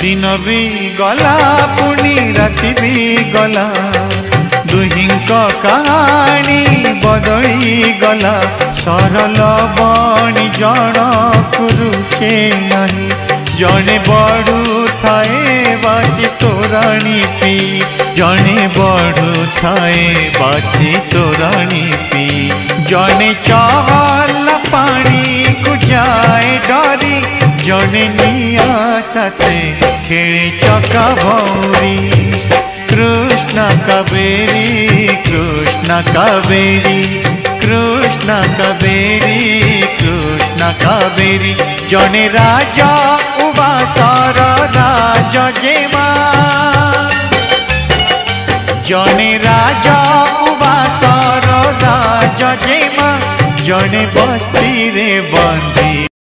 दिन भी गला पुणी राति भी गला दुहिंक कहानी बदली गला सरल बणी जनक रुचे नहीं जने बड़ू थाए बासी तोराणी पी जने बड़ू थाए बासी तोराणी पी जने चहल पानी को जाए डरी जने निया साथे खेले चका भौरी कृष्ण कावेरी कृष्ण कावेरी कृष्ण कावेरी कृष्ण कावेरी जने राजा उबासर राज जेमा जने राजा उबासर राज जेमा जने बस्ती रे बंदी।